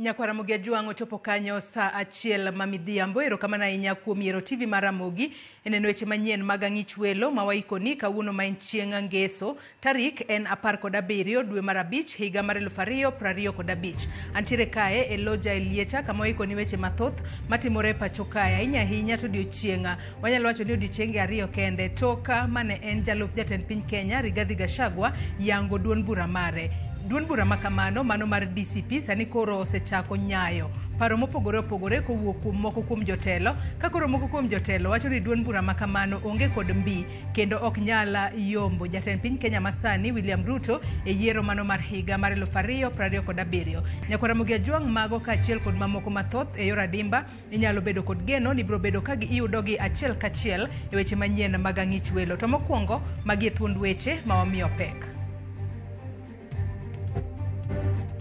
Nyakaramogi Ajwang' ochopo kanyo sa achiel mamidhiambo. Erokamano ahinya kuom yiero TV mar Ramogi eneno weche manyien mag ang'ich welo mawaikoni kawuono ma en chieng' ngeso. Tarik en 17 dwe mar abich higa mar 2025. Antiere kae e loja Elieta kama waikoni weche mathoth matimore pacho kae. Ahinya to odiochieng' wanyalo wacho ni odiochienge ariyo kende toka mane en jalup jatend piny Kenya Rigathi Gachagua yango duond bura mare. Duond bura makamano mano mar DCP sani koro osechako nyayo paro mopogore opogore kowuok kuom moko kuom jotelo ka koro moko kuom jotelo wacho ni duond bura makamano onge kod mbi kendo ok nyala yombo jatend piny Kenya masani William Ruto e yiero mano mar higa mar 2027. Nyakaramogi Ajwang' mago kaachiel kod mamoko mathoth e yor adimba inyalo bedo kod geno ni biro bedo ka iyudogi achiel kachiel e weche manyien mag ang'ich welo. To mokwongo magi e thuond weche mawamiyo pek.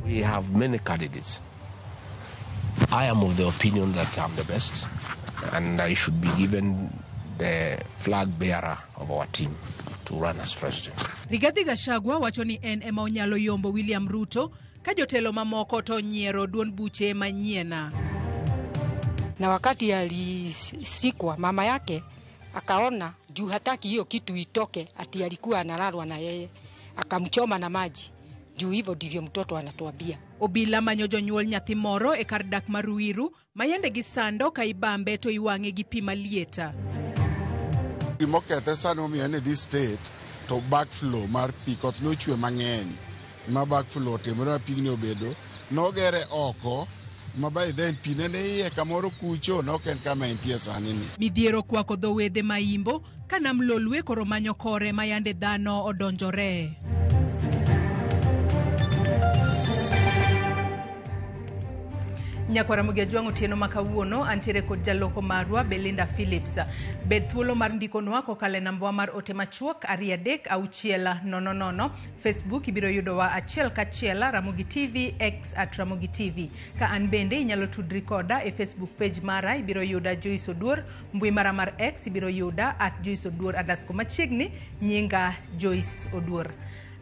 We have many candidates. I am of the opinion that I'm the best and I should be given the flag bearer of our team to run as president. Rigathi Gachagua wacho ni en ema onyalo yombo William Ruto ka jotelo mamoko to nyiero duond buche manyiena. Na wakati alisikwa mama yake akaona juu hataki hiyo kitu itoke ati alikuwa analalwa na yeye akamchoma na maji. Juu hivyo ndivyo mtoto anatuambia. Obila manyo jonyuol nyathi moro e kar dak mar Ruiru mayande gi sando ka ibambe to iwang'e gi pi malieta. Gimokethe sano miene this state to backflow mar pi koth nochwe mang'eny ma backflow timore pigni obedo nogere oko ma by then pi nene iye kamoro kucho noken kama entie sani ni. Midhiero kwako dho wedhe maimbo ka nam lolwe koro manyo kore mayande dhano odonjore. Nyakaramogi Ajwang' otieno makawuono antiere kod jaloko marwa Belinda Phillips. Bed thuolo mar ndikonwa kokalo e nambwa mar ote machuok 236000. Facebook ibiro yudowa achiel kachiel Ramogi TV X @Ramogi TV. Ka an bende inyalo tudri koda e Facebook page mara ibiro yuda Joyce Oduor, mbui mara mar X ibiro yuda @Joyce Oduor_ machiegni nyinga Joyce Oduor.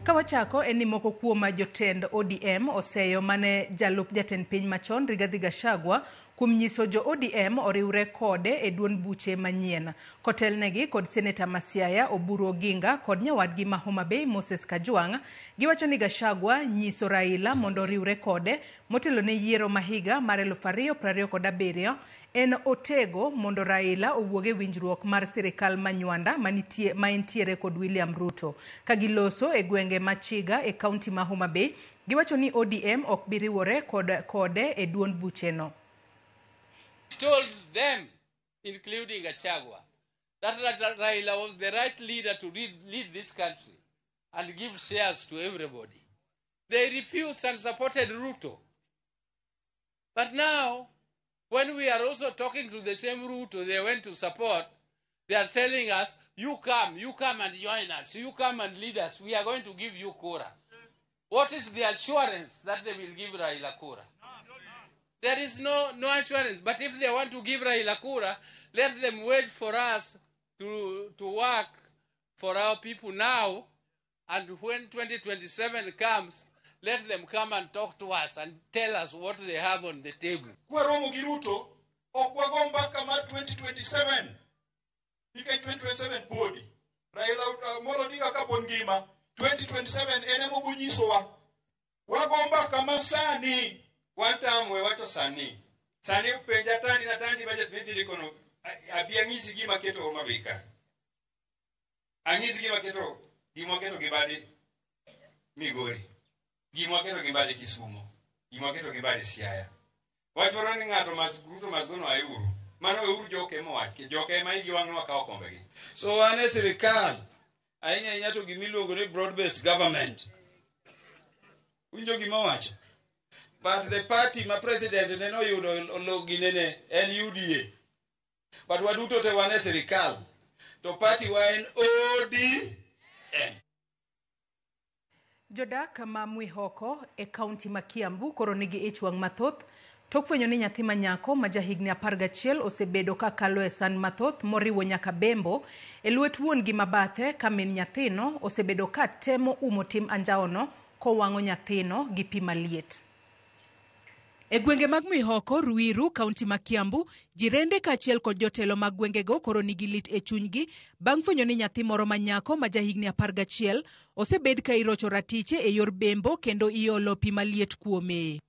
Kawachako eni moko kuom jotend ODM oseyo mane jalup jatend piny machon Rigathi Gachagua kuom nyiso jo ODM oriwre kode e duond buche manyien. Kotelnegi kod Senator Masiaya Oburu Oginga kod nyawadgi ma Homa Bay Moses Kajwang' giwacho ni Gachagua nyiso Raila mondo oriwre kode motelo ne yiero mahiga mar 2027 en otego mondo Raila owuoge winjruok mar sirikal manywanda ma entiere kod William Ruto. Kagiloso e gwenge machiga e kaunti ma Homa Bay giwacho ni ODM ok biriwore kode e duond bucheno. Told them, including Gachagua, that Raila was the right leader to lead this country and give shares to everybody. They refused and supported Ruto. But now, when we are also talking to the same Ruto they went to support, they are telling us, you come and join us, you come and lead us, we are going to give you Kura. What is the assurance that they will give Raila Kura? There is no assurance. But if they want to give Raila Kura, let them wait for us to work for our people now. And when 2027 comes, let them come and talk to us and tell us what they have on the table. Ramogi Ruto, okwagomba kama 2027. Ika 2027 body. Raila Molo Odinga kapon ngima 2027 enemo bunyisowa. Wagomba kama sani. Watamwe wacho sani upenja tani na tani budget midhili kono abiang'isi gima keto Homa Bay ka ang'isi gima keto gibadi Migori gima keto gibadi Kisumu gima keto gibadi Siaya wachoro ni ng'ato masgono ayuru mano euru joke mowach joke ma igi wang'no akawo kombegi so ane sirikal ahinya to gimiluongo ni broad based government winjo gima wacho. But the party, my president, they know you loginene NUDA. But waduto te wane serikal. To party wane ODM. Jodak ma Mwihoko e kaunti ma Kiambu koro nigi ich wang' mathoth tok fwenyo ni nyathi manyako ma jahigni 11 osebedo ka kalo e san mathoth moriwo nyaka bembo e lwet wuon gi mabathe ka min nyathino osebedo ka temo umo tim anjaono kowang'o nyathino gi pi maliet. E gwenge mag Mihoko, Ruiru, kaunti ma Kiambu, jirende kaachiel kod jotelo mag gwengego koro nigi lit e chunygi bang' fwenyo ni nyathi moro ma nyako ma jahigni 11 osebed ka irocho ratiche e yor bembo kendo iolo pi maliet kuome.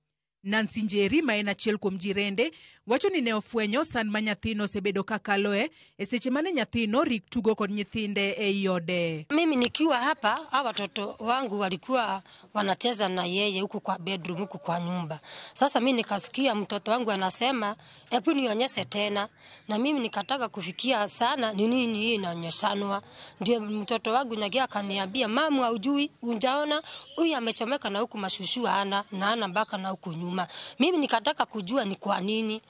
Nancy Njeri, ma en achiel kuom jirende, wacho ni ne ofwenyo san ma nyathino osebedo kakaloe e seche mane nyathino rik tugo kod nyithinde e iode. Mimi nikiwa hapa, hawa watoto wangu walikuwa wanacheza na yeye huku kwa bedroom, huku kwa nyumba. Sasa mimi nikasikia mtoto wangu anasema, "Hebu nionyeshe tena." Na mimi nikataka kufikia sana ni nini hii inaonyeshanwa. Ndio mtoto wangu nyagia akaniambia, "Mamu haujui, unjaona huyu amechomeka na huku mashushu ana mpaka na huku nyuma." Mimi nikataka kujua ni kwa nini.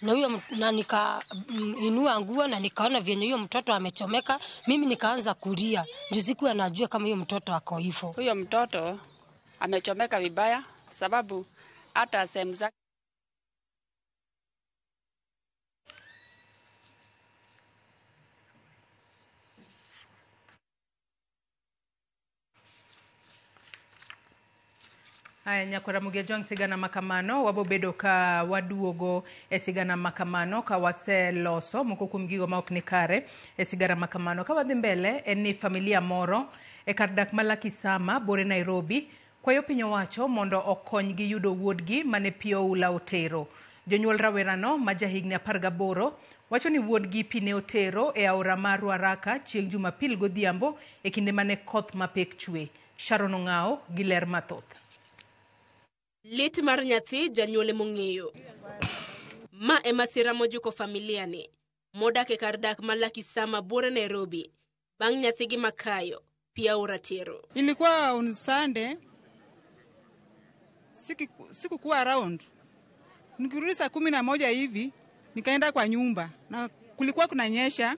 Na huyo na nikainua nguo na nikaona vyenye huyo mtoto amechomeka, mimi nikaanza kulia. Ndio sikuwa najua kama huyo mtoto ako hivyo. Huyo mtoto amechomeka vibaya sababu hata sehemu zake. Haya, Nyakwara Mugiajong sigana makamano wabobedo ka waduogo e sigana makamano ka waseloso moko kuom gigo ma ok ni kare e sigana makamano ka wadhi mbele en ni familia moro e kar dak Malakisama bore Nairobi kwayo piny owacho mondo okonygi yudo wuodgi mane pi oula otero. Jonyuol rawerano ma jahigni 18 wacho ni wuodgi pi ne otero e aora mar Ruaraka chieng' Jumapil godhiambo e kinde mane koth mapek chwe. Sharon Ong'ao gi ler mathoth. Lit mar nyathi janyuole mong'eyo. Ma e masira mojuko familia ni. Modak e kar dak Malakisama bore Nairobi. Bang' nyathigi makayo pia uratero. Ilikuwa on Sunday. Sikukuwa around. Nikirudi saa 11 hivi nikaenda kwa nyumba na kulikuwa kunanyesha.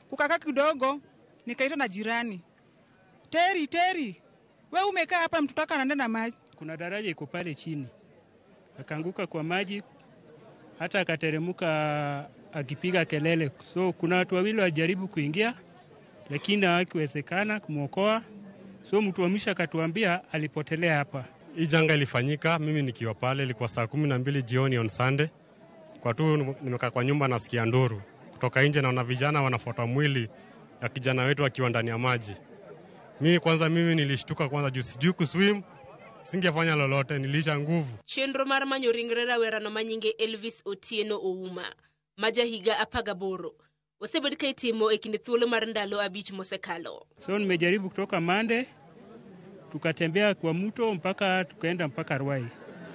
Kukakaa kidogo nikaitwa na jirani. Teri, wewe umekaa hapa mtoto wako anaenda na maji. Kuna daraja iko pale chini. Akaanguka kwa maji hata akateremuka akipiga kelele. So kuna watu wawili wajaribu kuingia lakini hawakuwezekana kumuokoa. So mtu wa mwisho akatuambia alipotelea hapa. Hii janga ilifanyika mimi nikiwa pale, ilikuwa saa 12 jioni on Sunday. Kwa tu nimekaa kwa nyumba nasikia nduru. Kutoka nje naona vijana wanafuata mwili ya kijana wetu akiwa ndani ya maji. Mimi nilishtuka kwanza juu sijui kuswim. Singefanya lolote, nilisha nguvu. Chenro mar manyo ringre rawerano manyinge Elvis Otieno Ouma, majahiga 18. Osebed ka itimo e kind thuolo mar ndalo 5 mosekalo. So nimejaribu kutoka Monday, tukatembea kwa mto mpaka tukaenda mpaka Ruai.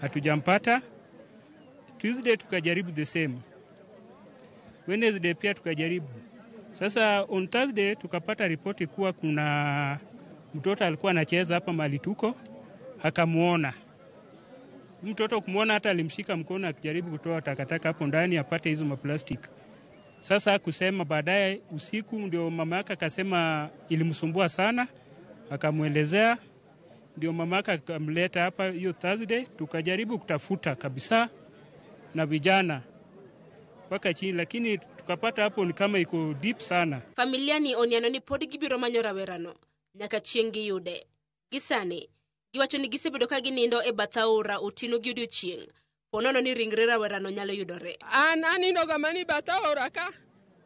Hatujampata. Tuesday tukajaribu the same. Wednesday pia tukajaribu. Sasa on Thursday tukapata ripoti kuwa kuna mtoto alikuwa anacheza hapa mahali tuko. Akamuona. Mtoto kumuona hata alimshika mkono akijaribu kutoa takataka hapo ndani apate hizo maplastiki. Sasa kusema baadaye usiku ndio mama yake akasema ilimsumbua sana. Akamuelezea ndio mama yake akamleta hapa hiyo Thursday tukajaribu kutafuta kabisa na vijana mpaka chini lakini tukapata hapo ni kama iko deep sana. Familia ni oniano ni pod gibiro manyo rawerano nyaka chiengi yude. Gisani giwacho ni gisebedo ka ginindo e bathaura otino gi odiochieng'. Ponono ni ringre rawerano nyalo yudore. Anindo ga mani bathaura ka.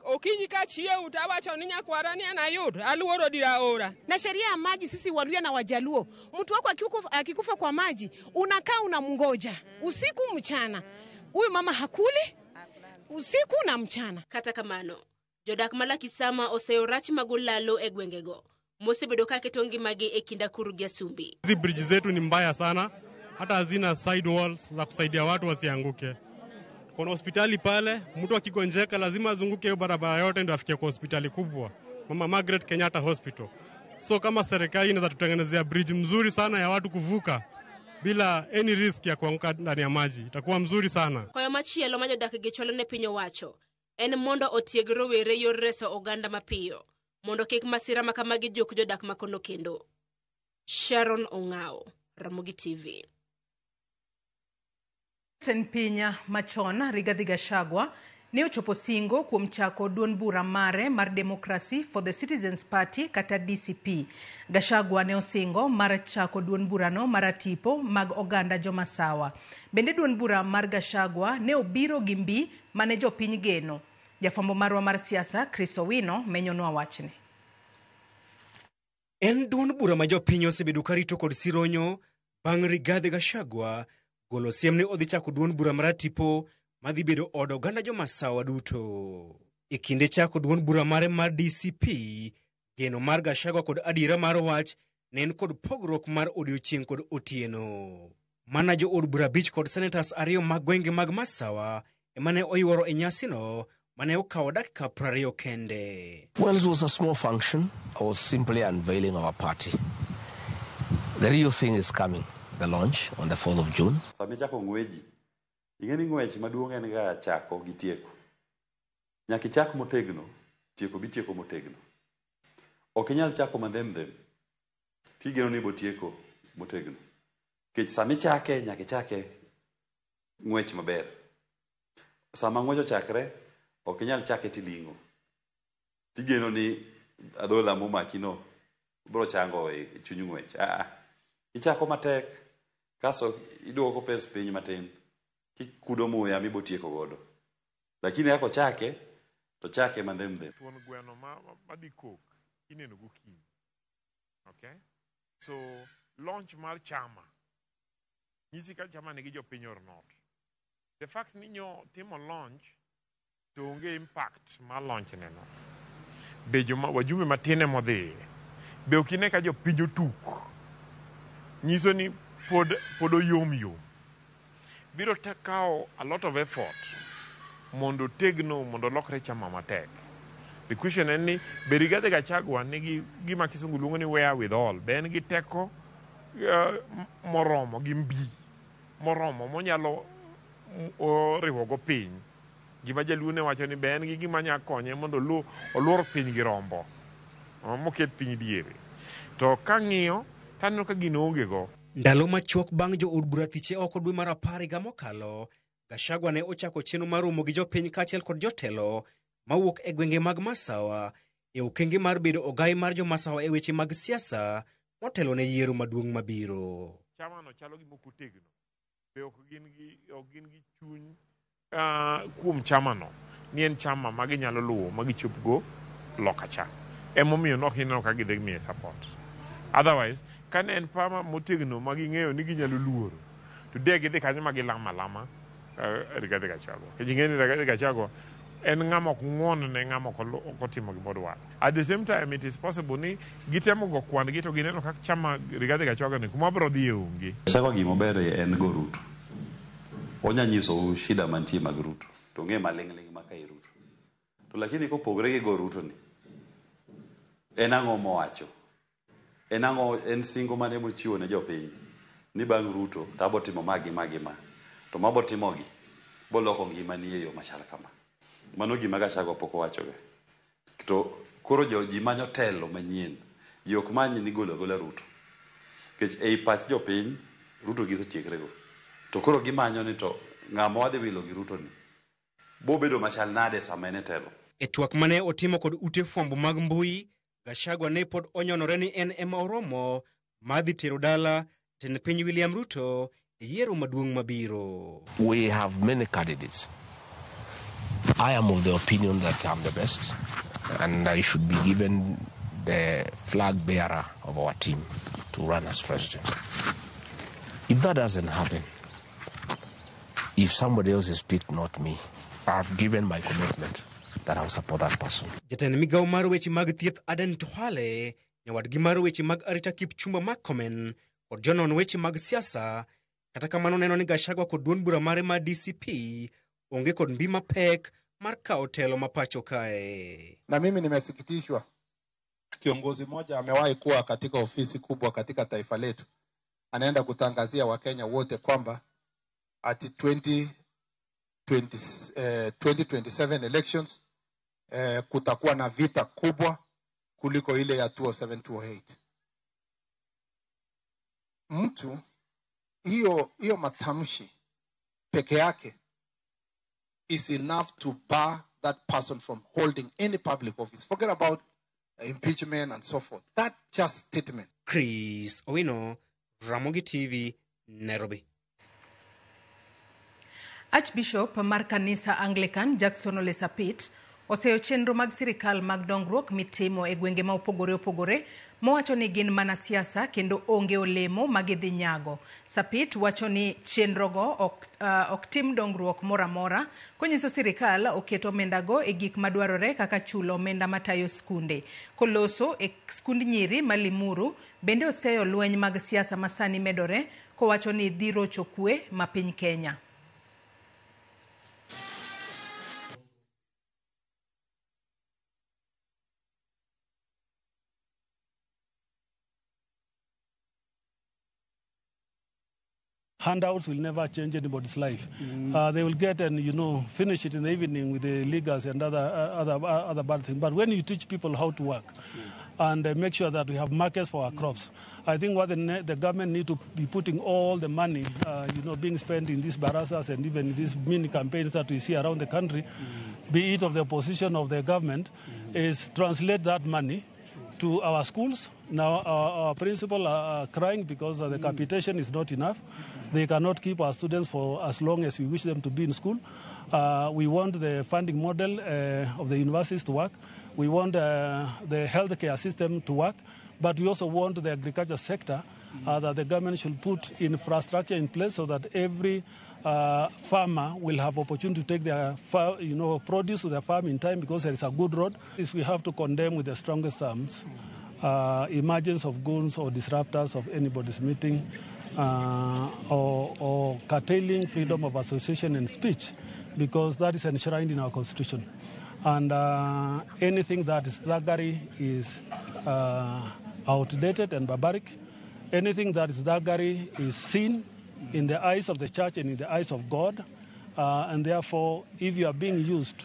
Okinyi ka chieo utawacho ni Nyakwara ni anayud aluoro dira ora. Na sheria ya maji sisi Waluya na Wajaluo, mtu wako akikufa kwa maji unakaa unamngoja usiku mchana. Huyu mama hakuli usiku na mchana. Kata kamano jodak Malakisama oseorach magulalo e gwengego. Mosebedo ka ketongi magi e kinda Kuru gi Asumbi. Hizi bridge zetu ni mbaya sana, hata hazina side walls za kusaidia watu wasianguke. Kuna hospitali pale, mtu akigonjeka lazima azunguke hiyo barabara yote ndio afike kwa hospitali kubwa, Mama Margaret Kenyatta Hospital. So kama serikali inaweza tutengenezea bridge mzuri sana ya watu kuvuka bila any risk ya kuanguka ndani ya maji, itakuwa mzuri sana. Kwa yo machielo ma jodak gichwalo ne piny owacho en mondo otieg rowere yor reso oganda mapiyo mondo kik masira makamagi jok jodak makono kendo. Sharon Ong'ao, Ramogi TV. Ten pinya machon Rigathi Gachagua ne ochopo singo kuom chako duond bura mare mar Democracy for the Citizens Party kata DCP. Gachagua ne osingo mar chako duond burano mar tipo mag oganda jomasawa. Bende duond bura mar Gachagua ne obiro gi mbi mane jopiny geno. Jafwambo marwa mar siasa Chris Owino menyonwa wachne. En duond bura ma jopiny osebedo karito kod sironyo bang' Rigathi Gachagua golo siem ne odhi chako duond bura mar tipo madhi bedo od oganda jomasawa duto. E kinde chako duond bura mare mar DCP, geno mar Gachagua kod adiera mar wach ne en kod pogruok mar odiochieng' kod otieno. Mana jo od bura bich kod senators ariyo mag gwenge mag Masawa emane oyuoro e nyasino mane okawo dakika 20 kende. Well, it was a small function. I was simply unveiling our party. The real thing is coming, the launch on the 4th of June. Sami chako ngweji. Ingeni ngwech maduong' en ga chako gi tieko. Nyaki chak motegno, tieko bi tieko motegno. Ok inyal chako mandhem. Tigeno ni bo tieko motegno. Kech sami chake nyaki chake ngwech maber. Sama ngwecho chakre ok inyal chake tilingo. Tigeno ni adhola momakino bro chango e chuny ngwech. Ichako matek kaso iduoko pes piny matin. Kikudo muya mibo tieko godo. Lakini yako chake to chake mandhem. Tuon gweno madhi kok ineno gokinyi. Okay? So launch mar chama. Nyisi ka chama nigi jopiny or not. The fact ni nyo timo launch to onge impact mar launch neno. Be wajumbe matine modhi. Be okine ka jopiny otuk. Nyiso ni pod oyom. Biro takao a lot of effort mondo tegno mondo lokre chama matek. The question en ni be Rigathi Gachagua nigi gima kisungu luongo ni wherewithal. Be en gi teko moromo gi mbi moromo monyalo riwogo piny. Gima jaluo ne wacho ni be en gi gima nya konye mondo oluor piny gi rombo. Moket piny diere. To kang'iyo taneno ka gino onge go. Ndalo machuok bang' jo od bura thiche oko dwe mar 10 mokalo, Gachagua ne ochako chenro mar romo gi jopiny kaachiel kod jotelo mawuok e gwenge mag Masawa e okenge mar bedo ogai mar jo Masawa e weche mag siasa motelo ne yiero maduong' mabiro. Chama no chalo gi moko tegno. Be ok gin gi chuny kuom chama no. Ni en chama ma ginyalo luwo ma gichopgo loka cha. Emomiyo nok hineno ka gidhi miye support. Otherwise, kan en pama motegno ma ging'eyo ni ginyalo luoro. To de gidhi kanyo ma gilama Rigathi Gachagua. King'eni Rigathi Gachagua en ng'ama ok ng'uon ne ng'ama ok otimo gimodwaro. At the same time, it is possible ni gitemo go kwan gi to gineno kaka chama Rigathi Gachagua ni kuma bro dhi onge. Gachagua gimo bere en go Ruto. Onya nyiso shida mantie mag Ruto. To ng'e maling'ling ma kai Ruto. To lakini kopogre gi go Ruto ni. En ang'o mowacho? En singo mane mochiwo ne jopiny ni bang' Ruto tabo timo magi to mabo timogi boloko ngima ni e yo machal kama. Mano gima Gachagua pok owachoga. To koro ji manyo telo manyien yok manyi ni gola Ruto. Kech ei pach jopiny Ruto gisetiekre go. To koro gimanyo ni to ng'ama wadhi wilo gi Ruto ni bo bedo machal nade sama ene telo. E twak mane otimo kod ute fwambo mag mbui, Gachagua ne pod onyonore ni en ema oromo madhi tero dala ten piny William Ruto e yiero maduong' mabiro. We have many candidates. I am of the opinion that I'm the best and I should be given the flag bearer of our team to run as president. If that doesn't happen, if somebody else is picked, not me, I've given my commitment that I'll support that person. Jatend migao mar weche mag thieth Aden Duale, nyawadgi mar weche mag arita Kipchumba Murkomen, kod jonon weche mag siasa, kata kamano neno ni Gachagua kod duond bura mare mar DCP onge kod mbi mapek mar kawo telo mapacho kae. Na mimi nimesikitishwa. Kiongozi mmoja amewahi kuwa katika ofisi kubwa katika taifa letu. Anaenda kutangazia Wakenya wote kwamba at 2027 elections kutakuwa na vita kubwa kuliko ile ya 2007-2008. Mtu hiyo matamshi peke yake is enough to bar that person from holding any public office. Forget about impeachment and so forth. That just statement. Chris Owino, Ramogi TV, Nairobi. Archbishop mar kanisa Anglican Jackson Ole Sapit oseyo chenro mag sirikal mag dongruok mitimo e gwenge ma opogore mowacho ni gin mana siasa kendo onge olemo magidhi nyago. Sapit wacho ni chenrogo ok tim dongruok moramora konyiso sirikal oketo omendago e gik madwarore kaka chulo omenda matayo skunde. Koloso e skund nyiri ma Limuru bende oseyo lweny mag siasa masani medore kowacho ni dhi rocho kwe ma piny Kenya. Handouts will never change anybody's life. They will get and, finish it in the evening with the leaguers and other bad things. But when you teach people how to work and make sure that we have markets for our crops, I think what the government need to be putting all the money, being spent in these barasas and even these mini campaigns that we see around the country, be it of the opposition of the government, is translate that money to our schools. Now our principal are crying because the capitation is not enough. They cannot keep our students for as long as we wish them to be in school. We want the funding model of the universities to work. We want the healthcare system to work. But we also want the agriculture sector that the government should put infrastructure in place so that every farmer will have opportunity to take their produce to their farm in time because there is a good road. This we have to condemn with the strongest terms. Emergence of goons or disruptors of anybody's meeting or curtailing freedom of association and speech, because that is enshrined in our constitution. And anything that is thuggery is outdated and barbaric. Anything that is thuggery is sin in the eyes of the church and in the eyes of God. And therefore, if you are being used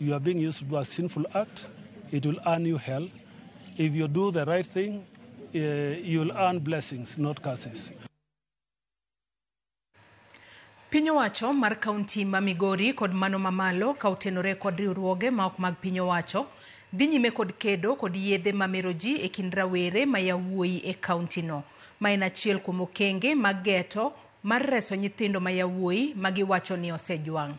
to do a sinful act, it will earn you hell. If you do the right thing, you'll earn blessings, not curses. Piny owacho mar kaunti ma Migori kod mano mamalo kautenore kod riwruoge ma ok mag piny owacho dhi nyime kod kedo kod yedhe mamero ji e kind rawere ma yawuoyi e kaunti no. Ma en achiel kuom okenge mag geto mar reso nyithindo ma yawuoyi ma giwacho ni osejwang'.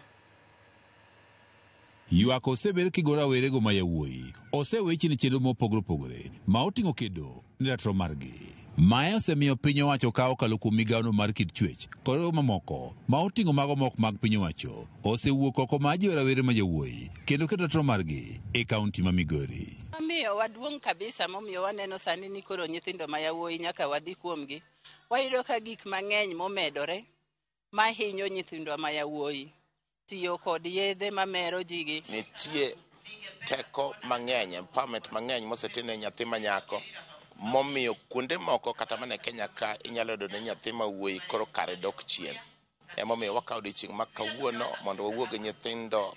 Ywak osebed kigo rawerego ma yawuoyi osewechi ni chenro mopogore ma oting'o kedo ni ratiro margi. Mae osemiyo piny owacho kawo kalo kuom migawono mar kit chwech kod mamoko ma oting'o mago mok mag piny owacho osewuok oko ma jiwo rawere ma yawuoyi kendo keto ratiro margi e kaunti ma Migori. Omiyo waduong' kabisa momiyo waneno sani ni koro nyithindo ma yawuoyi nyaka wadhi kuomgi. Wayudo ka gik mang'eny momedore ma hinyo nyithindo ma yawuoyi. Tiyo kod yedhe mamero jigi. Nitie teko mang'eny, empowerment mang'eny mosetine nyathi ma nyako momiyo kuonde moko kata mana Kenya ka inyalo yudo ne nyathi ma wuoyi koro kare dok chien. Emomiyo wakawo odiechieng' ma kawuono mondo wawuog gi nyithindo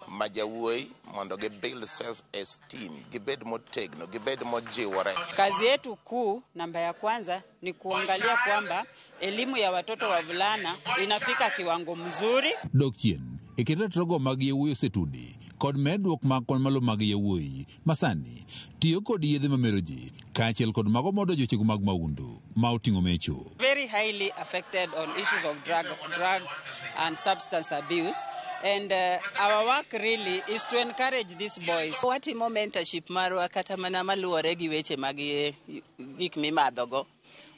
ma jawuoyi mondo gi build self esteem, gibed motegno, gibed mojiwore. Kazi yetu kuu namba ya kwanza ni kuangalia kwamba elimu ya watoto wavulana inafika kiwango mzuri. Dok chien e kit ratirogo mag yawuoyi osetudi kod medruok mag kwan malo mag yawuoyi masani tiyo kod yedhe mamero ji kaachiel kod mago modo jochego mag maundu ma oting'o mecho. Very highly affected on issues of drug and substance abuse. And our work really is to encourage these boys. Watimo mentorship marwa kata mana maluwore gi weche mag gik mimadhogo.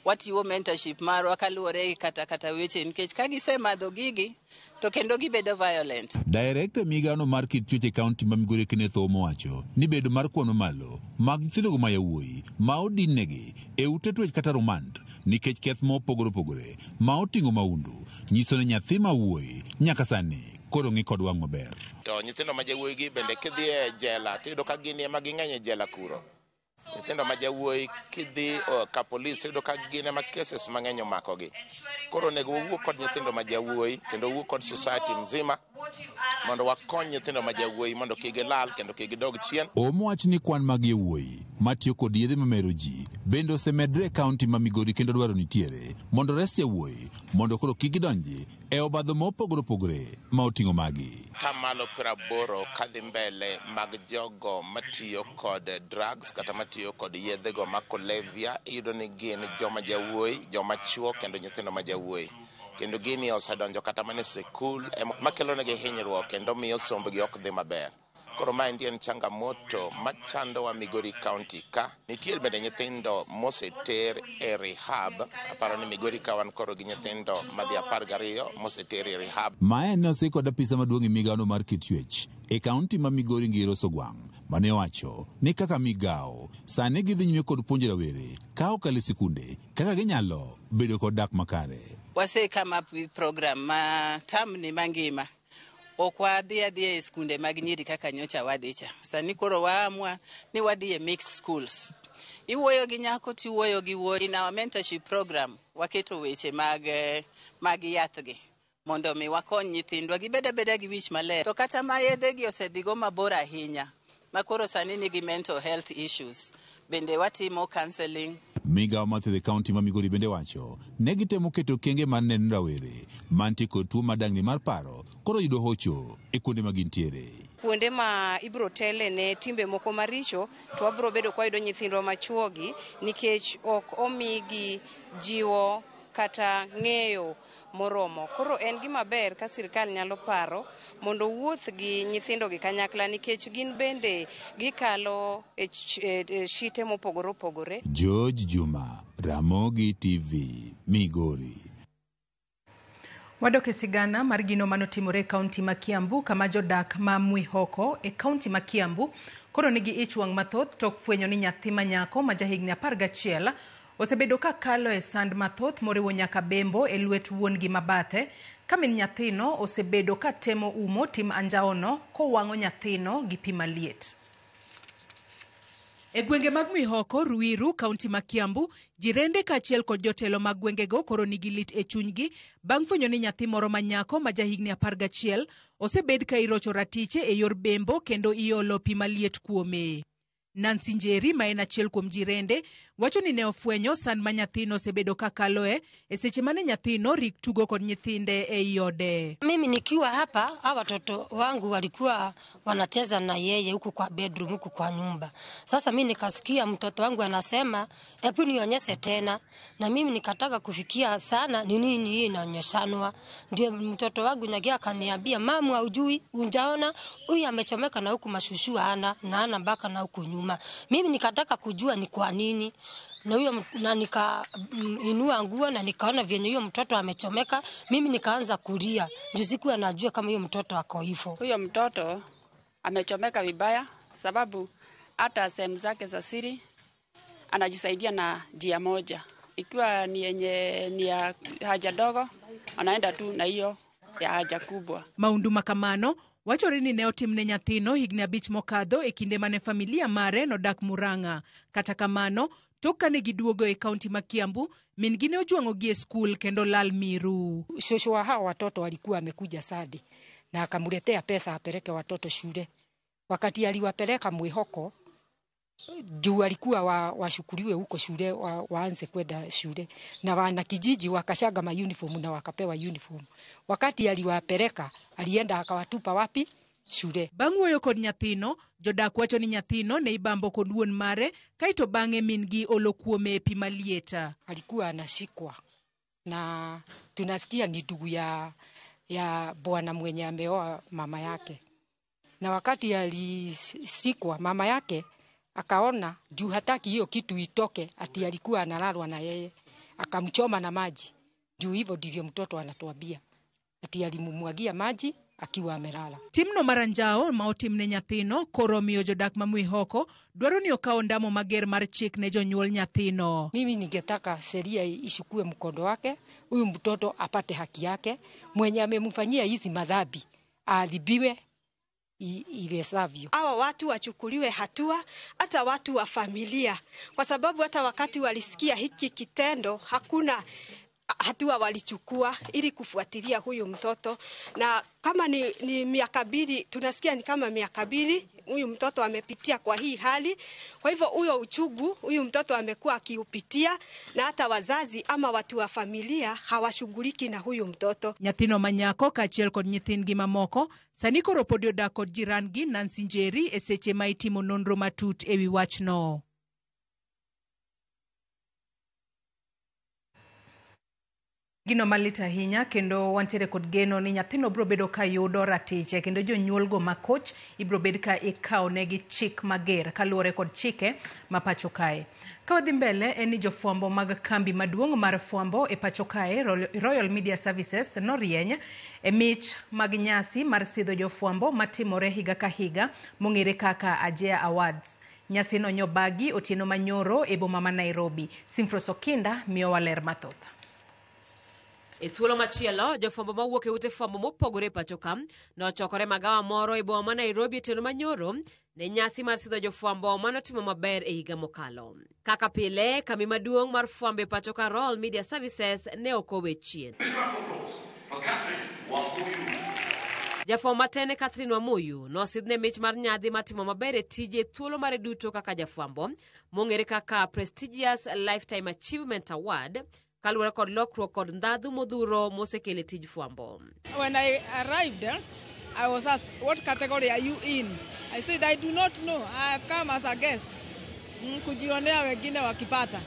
Watiwo mentorship marwa kaluwore gi kata weche nikech ka gisemadho gigi to kendo gibedo violent. Director migano mar kit chwech e kaunti ma Migori Kenneth Omo wacho ni bedo mar kwano malo mag nyithindo ma yawuoyi ma odinnegi e ute twech kata rumand nikech keth mopogore ma oting'o maundu nyiso ni nyathi ma wuoyi nyaka sani koro ng'i kod wang' maber. To nyithindo ma jawuoyi gi bende kidhi e jela tiyudo ka gin ema ging'eny e jela kuro. Nyithindo ma jawuoyi kidhi ka polis tiyudo ka gin ema cases mang'eny omakogi. Koro nego wawuok kod nyithindo ma jawuoyi kendo wawuok kod society mzima mondo wakony nyithindo ma jawuoyi mondo kik gilal kendo kik gidog chien. Omwach ni kwan mag yawuoyi matiyo kod yedhe mamero ji bende osemedre e kaunti ma Migori kendo dwaro nitiere mondo res yawuoyi mondo koro kik gidonji e obadho mopogore opogore ma oting'o magi. Tamalo 80 kadhi mbele mag jogo matiyo kod drugs kata matiyo kod yedhego ma kolevia iyudo ni gin joma jawuoyi, joma chuo kendo nyithindo ma jawuoyi. Kendo gini osedonjo kata mana e sikul makelonegi hinyruok kendo miyo sombgi ok dhi maber. Koro ma en changamoto machando wa Migori County ka. Nitie bende nyithindo moseter e rehab. Aparo ni Migori ka wan koro gi nyithindo madhi 12 moseter e rehab. Mae ne osik kod apisa maduong' e migawo mar Kitchwech e kaunti ma Migori Ngiro Sogwang' mane wacho ni kaka migawo sani gidhi nyime kod puonjo rawere ka okalo sikunde kaka ginyalo bedo kod dak makare. Wase come up with program ma tam ni mangima. Ok wadhi e skunde mag nyiri kaka nyocha wadhicha. Sani koro waamua ni wadhi e mixed schools. Iwuoyo gi nyako tiwuoyo gi wuoyi. In our mentorship program waketo weche mag yathgi mondo mi wakony nyithindwa gibeda gi wich maler. To kata ma yedhegi osedhigo mabor ahinya. Makoro sani nigi mental health issues. Bende watimo counseling. Migawo mathiedho e kaunti ma Migori bende wacho ne gitemo keto kenge mar neno rawere mantie kod tuo madang'ni mar paro koro yudo hocho e kuonde ma gintiere. Kuonde ma ibro tele ne timbe moko maricho to wabro bedo kwa yudo nyithindwa machuogi nikech ok omigi jiwo kata ng'eyo moromo. Koro en gima ber ka sirkal nyalo paro mondo wuoth gi nyithindo gi kanyakla nikech gin bende gikalo e shite mopogore opogore. George Juma, Ramogi TV, Migori. Wadok e sigana mar gino manotimore e kaunti ma Kiambu kama jodak ma Mwihoko e kaunti ma Kiambu koro nigi ich wang' mathoth tok fwenyo ni nyathi manyako ma jahigni 11 osebedo ka kalo e sand mathoth moriwo nyaka bembo e lwet wuon gi mabathe ka min nyathino osebedo ka temo umo tim anjaono kowang'o nyathino gi pi maliet. E gwenge mag Mwihoko, Ruiru, kaunti ma Kiambu, jirende kaachiel kod jotelo mag gwengego koro nigi lit e chunygi bang' fwenyo ni nyathi moro manyako ma jahigni 11 osebed ka irocho ratiche e yor bembo kendo iolo pi maliet kuome. Nancy Njeri, ma en achiel kuom jirende, wacho ni ne ofwenyo sand ma nyathino osebedo ka kaloe e seche mane nyathino rik tugo kod nyithinde e iode. Mimi nikiwa hapa, hawa watoto wangu walikuwa wanacheza na yeye huku kwa bedroom, huku kwa nyumba. Sasa mimi nikasikia mtoto wangu anasema, "Hebu nionyeshe tena." Na mimi nikataka kufikia sana ni nini hii inaonyeshanwa. Ndio mtoto wangu nyagia akaniambia, "Mama, hujui, unjaona huyu amechomeka na huku mashushu ana na ana mpaka na huku nyuma." Mimi nikataka kujua ni kwa nini. Na huyo na nikainua nguo na nikaona vyenye huyo mtoto amechomeka, mimi nikaanza kulia. Ndio sikuwa najua kama huyo mtoto ako hivyo. Huyo mtoto amechomeka vibaya sababu hata sehemu zake za siri anajisaidia na njia moja. Ikiwa ni yenye ni ya haja dogo, anaenda tu na hiyo ya haja kubwa. Maundu makamano wachore ni ne otimne nyathino higni 5 mokadho e kinde mane familia mare nodak Murang'a. Kata kamano, tok kane giduogo e kaunti ma Kiambu, min gi ne ojwang'ogi e skul kendo lal miru. Shosho wa hao watoto walikuwa amekuja Sadi na akamletea pesa apeleke watoto shule. Wakati aliwapeleka Mwihoko, juu walikuwa washukuriwe huko shule, waanze kwenda shule. Na wana kijiji wakashaga uniform na wakapewa uniform. Wakati aliwapeleka, alienda akawatupa wapi? Shule. Bang' wuoyo kod nyathino, jodak wacho ni nyathino ne ibambo kod wuon mare, kaito bang'e min gi olo kuome pi malieta. Alikuwa anashikwa na tunasikia ni ndugu ya bwana mwenye ameoa mama yake. Na wakati alisikwa mama yake akaona juu hataki hiyo kitu itoke, ati alikuwa analalwa na yeye, akamchoma na maji. Juu hivyo ndivyo mtoto anatuambia, ati alimumwagia maji akiwa amelala. Timno maranjao ma otimne nyathino koro miyo jodak ma Mwihoko dwaro ni okawo ndamo mager mar chik ne jonyuol nyathino. Mimi ningetaka sheria ishukue mkondo wake, huyu mtoto apate haki yake, mwenye amemfanyia hizi madhambi aadhibiwe ivesavyo. Hawa watu wachukuliwe hatua, hata watu wa familia, kwa sababu hata wakati walisikia hiki kitendo hatua walichukua ili kufuatilia huyu mtoto, na kama ni miaka 2, tunasikia ni kama miaka 2 huyu mtoto amepitia kwa hii hali. Kwa hivyo huyo uchungu huyu mtoto amekuwa akiupitia, na hata wazazi ama watu wa familia hawashughuliki na huyu mtoto. Nyathino manyako kachiel kod nyithindgi mamoko sani koro pod odak kod jirangi Nancy Njeri e seche ma itimo nonro matut ewi wachno. Gino malita hinya kendo wantiere kod geno ni nyathino bro bedo ka yudo ratiche, kendo jonyuol go makoch ibro bed ka ikaw negi chik mager kaluore kod chike ma pacho kae. Ka wadhi mbele en ni jofwambo mag kambi maduong' mar fwambo e pacho kae Royal Media Services norieny e mich mag nyasi mar sidho jofwambo matimore higa ka higa mong'ere kaka Ajea Awards. Nyasi no nyobagi otieno manyoro e boma ma Nairobi. Simfros Okinda miyo waler mathoth. E thuolo machielo, jofwambo mawuok e ute fwambo mopogore pacho ka nochokore magawa moro e boma ma Nairobi otieno manyoro ne nyasi mar sidho jofwambo manotimo maber e higa mokalo. Kaka pile, kambi maduong' mar fwambo e pacho ka Royal Media Services ne okowe chien. Jafwambo matene Catherine Wamuyu nosidhne mich mar nyadhi matimo maber e tije thuolo mare duto kaka jafwambo mong'ere kaka Prestigious Lifetime Achievement Award, kaluwore kod lokruok kod ndhadhu modhuro mosekele tij fwambo. When I arrived, I was asked, what category are you in? I said, I do not know. I have come as a guest. Kujionea wengine wakipata.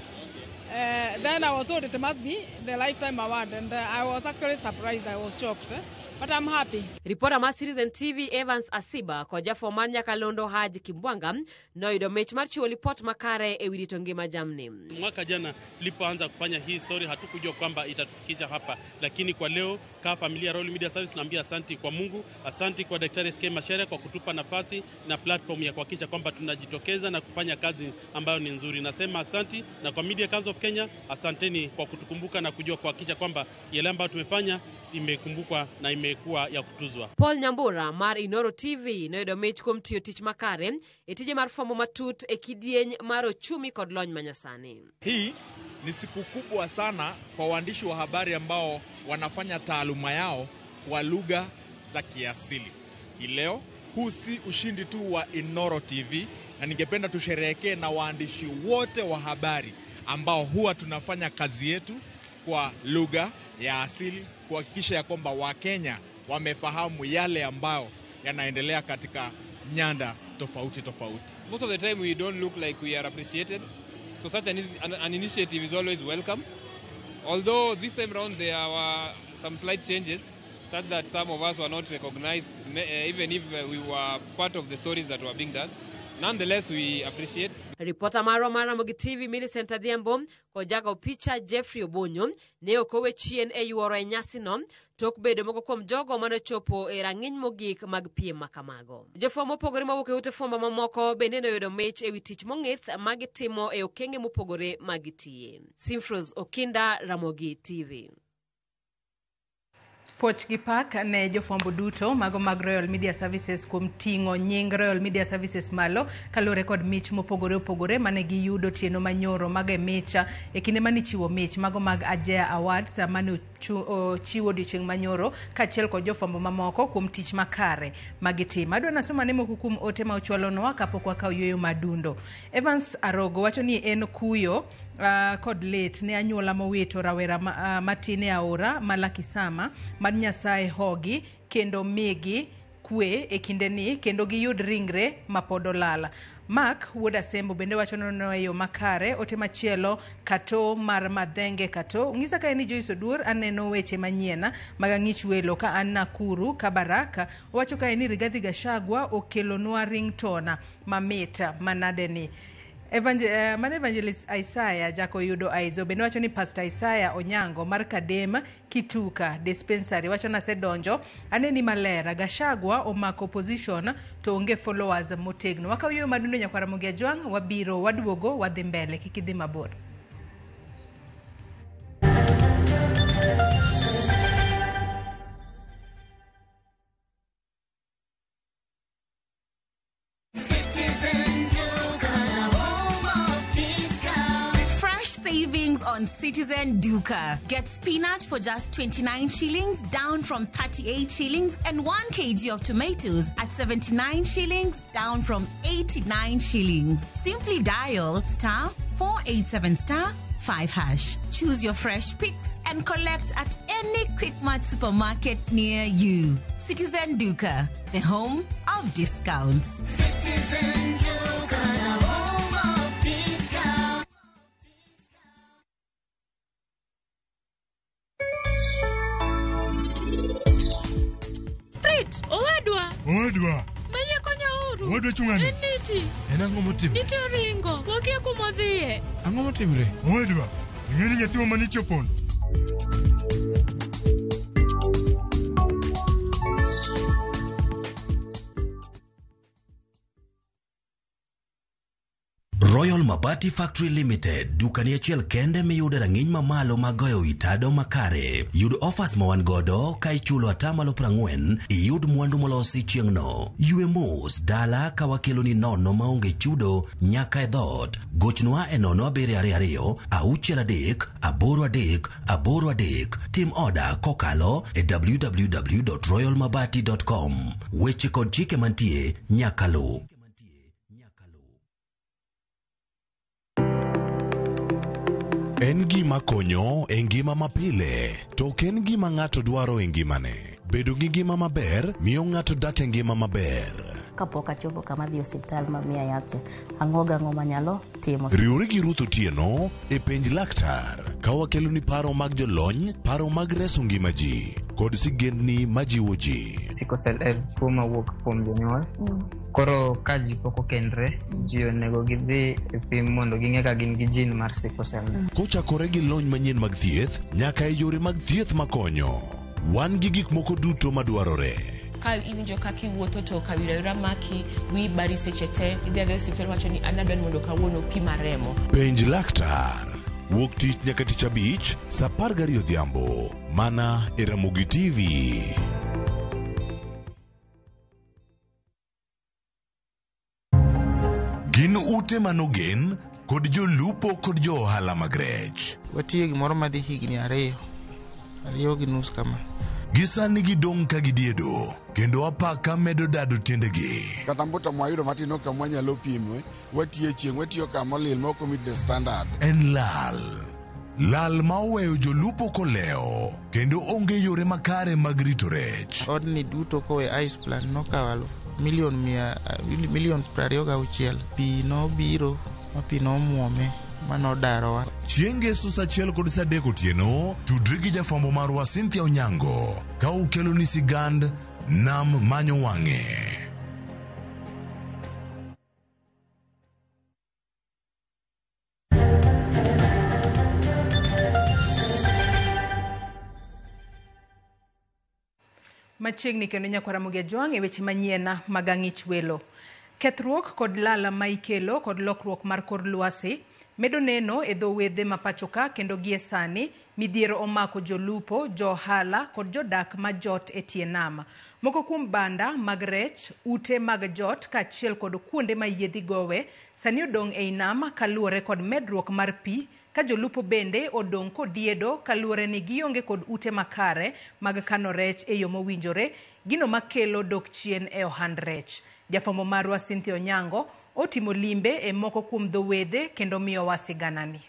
Then I was told it must be the Lifetime Award, and I was actually surprised. I was shocked. But I'm happy. Reporter ma Citizen TV Evans Asiba kwa jafwambo mar Nyakalondo Haji Kimbwanga noyudo mich mar chiwo ripot makare e wi rito ngima jamni. Mwaka jana tulipoanza kufanya hii story hatukujua kwamba itatufikisha hapa, lakini kwa leo kama familia Royal Media Service naambia asanti kwa Mungu, asanti kwa Daktari SK Mashere kwa kutupa nafasi na platform ya kuhakikisha kwamba tunajitokeza na kufanya kazi ambayo ni nzuri. Nasema asanti, na kwa Media Council of Kenya asanteni kwa kutukumbuka na kujua kuhakikisha kwamba yale ambayo tumefanya imekumbukwa na imekuwa ya kutuzwa. Paul Nyambura mar Inoro TV noyudo mich kuom tiyo tich makare e tije mar fwambo matut e kidieny mar ochumi kod lony manyasani. Hii ni siku kubwa sana kwa waandishi wa habari ambao wanafanya taaluma yao kwa lugha za kiasili. Hii leo huu si ushindi tu wa Inoro TV, na ningependa tusherehekee na waandishi wote wa habari ambao huwa tunafanya kazi yetu kwa lugha ya asili, kuhakikisha ya kwamba Wakenya wamefahamu yale ambao yanaendelea katika nyanda tofauti tofauti. Most of the time we don't look like we are appreciated, so such an initiative is always welcome. Although this time around there were some slight changes such that some of us were not recognized, even if we were part of the stories that were being done. Nonetheless, we appreciate. Reporter maro Ramogi TV Millicent Adhiambo kojago picha Jeffrey Obonyo ne okowe chien e yuoro e nyasi no tok bedo moko kuom jogo mane chopo e rang'iny mogik mag piem makamago. Jofwambo mopogore mawuok e ute fwambo mamoko bende noyudo mich e wi tich mong'ith magitimo e okenge mopogore magitiye. Simfros Okinda, Ramogi TV. Poch gi pak ne jofwambo duto mago mag Royal Media Services kuom ting'o nying Royal Media Services malo kalure kod mich mopogore opogore mane giyudo tieno manyoro mag micha e kinde mane chiwo mich mago mag Ajea Awards mane chiwo odiochieng' manyoro kachiel kod jofwambo mamoko kuom tich makare magitimo. Adwa nasoma ne moko kuom ote ma ochwalonwa kapok wakawo yueyo madundo. Evans Arogo wacho ni en kuyo kod lit ne anyuola mowito rawera matine aora Malakisama mar Nyasaye hogi kendo migi kwe e kinde ni kendo giyud ringre mapod olala. Mark wuod Asembo bende wacho nono yo makare ote machielo Kato mar Madhenge Kato ng'isa ka ni Joyce Oduor aneno weche manyiena magang'ich welo ka an Nakuru Kabaraka wacho ka ni Rigathi Gachagua okelonwa ringtona mamita manadeni. Evangelist Isaiah jako yudo aizo bende wacho ni Pastor Isaiah Onyango mar Kadema Kituka dispensary wacho na sedonjo aneni malera Gachagua omako position to onge followers motegno. Wakawo yueyo madundo nyakwara Mogi Ajwang' wabiro waduogo wadhi mbele kikidhi mabor. savings on Citizen Duka. Get spinach for just 29 shillings, down from 38 shillings, and 1 kg of tomatoes at 79 shillings, down from 89 shillings. Simply dial *487*5#. Choose your fresh picks and collect at any Quickmart supermarket near you. Citizen Duka, the home of discounts. Citizen Duka, the home of discounts. Prit, owadwa. Manye konya uru. Owadwa chungani. Eniti. Enango motim. Nite ringo. Wakia kumodhie. Ango motimre. Owadwa. Ngeni nyatimo manicho pondo. Royal Mabati Factory Limited, dukani achiel kende miyude rang'iny mamalo magoyo itado makare. Yud offers ma wan godo ka ichulo atamalo 40, iyud mwandu molosi chieng'no. Yue mos dala ka wakelo ni nono maonge chudo nyaka e dhot. Gochnwa e 0722 638 838. Tim order kokalo e www.royalmabati.com. Weche kod chike mantie nyaka lu. En gima konyo e ngima mapile, to ken gima ng'ato dwaro e ngimane. Bedo gi ngima maber miyo ng'ato dak e ngima maber. Kapok achopo kama dhi osiptal mamiya yath, ang'o manyalo timo. Riwri gi Ruth Otieno e penj laktar, ka wakelo ni paro mag jolony, paro mag reso ngima ji, kod sigendni majiwo ji. Sickle cell en tuo mawuok kuom jonyuol. Koro ka ji pok okendre, ji onego gidhi e pim mondo ging'e ka gin gi jin mar sickle cell. Kochakore gi lony manyien mag thieth, nyaka e yore mag thieth makonyo. Wan gi gik moko duto madwarore. Ka iwinjo kaka iwuotho to kawira maki wi bari seche te, idhi adhi osiptal wacho ni an adwani mondo kawuono pima remo. Penj laktar. Wuok tich nyaka tich abich, saa 12 odhiambo, mana e Ramogi TV. Gin ute manogen kod jolupo kod jo ohala mag rech. Watiyo gimoro madhi higni 2 gi nus kama. Gisani gidong ka gidiedo, kendo apaka medo dado tiendegi. Kata mbuta mwayudo matino ka mwanyalo pimwe, watiyo chieng', watiyo kama lil moko meet the standard. En lal ma oweyo jolupo koleo, kendo onge yore makare mag rito rech. Odni duto kowe ice plant nokawalo milion 26. Pi nobiro, ma pi nomuome, manodarowa. Chieng' Ngeso saa 1 kod saa 3 otieno, tudri gi jafwambo marwa Cynthia Onyango, ka ukelo ni sigand nam manyo wang'e. Machiegni kendo nyakwara Mugia Jwang' e weche manyien mag ang'ich welo. Kethruok kod lala ma ikelo kod lokruok mar kor lwasi medo neno e dho wedhe ma pachoka, kendo gie sani midhiero omako jolupo, johala kod jodak ma jot e tie nam. Moko kuom banda mag rech, ute mag jot kaachiel kod kuonde ma yiedhi gowe sani odong' ei nam kaluwore kod medruok mar pi, ka jolupo bende odong' kodiedo kaluwore ni gionge kod ute makare mag kano rech e yo mowinjore, gino makelo dok chien e ohand rech. Jafwambo marwa Cynthia Onyango otimo limbe e moko kuom dho wedhe kendo miyo wasiganani.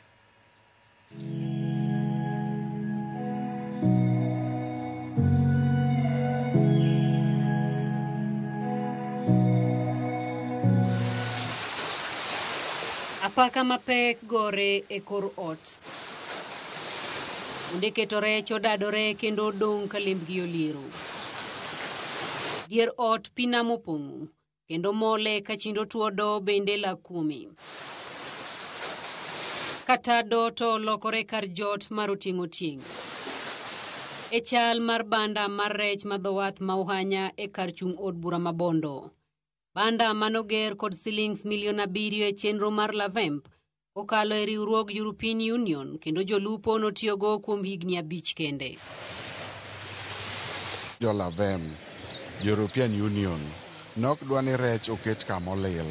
Apaka mapek gore e kor ot. Onde keto rech odadore kendo dong' ka lembgi oliero. Dier ot pina mopong'o, kendo mole ka chindo tuodo bende la kuome. Kata do to lokore kar jot mar oting'o tieng'. E chal mar banda mar rech madhowath ma uhanya e kar chung' od bura mabondo. Banda manoger kod shillings milion 7 e chenro mar Lavemp, okalo e riwruog European Union, kendo jolupo notiyogo kuom higni 5 kende. Jo Lavemp, European Union, nok dwani rech oket kamolil.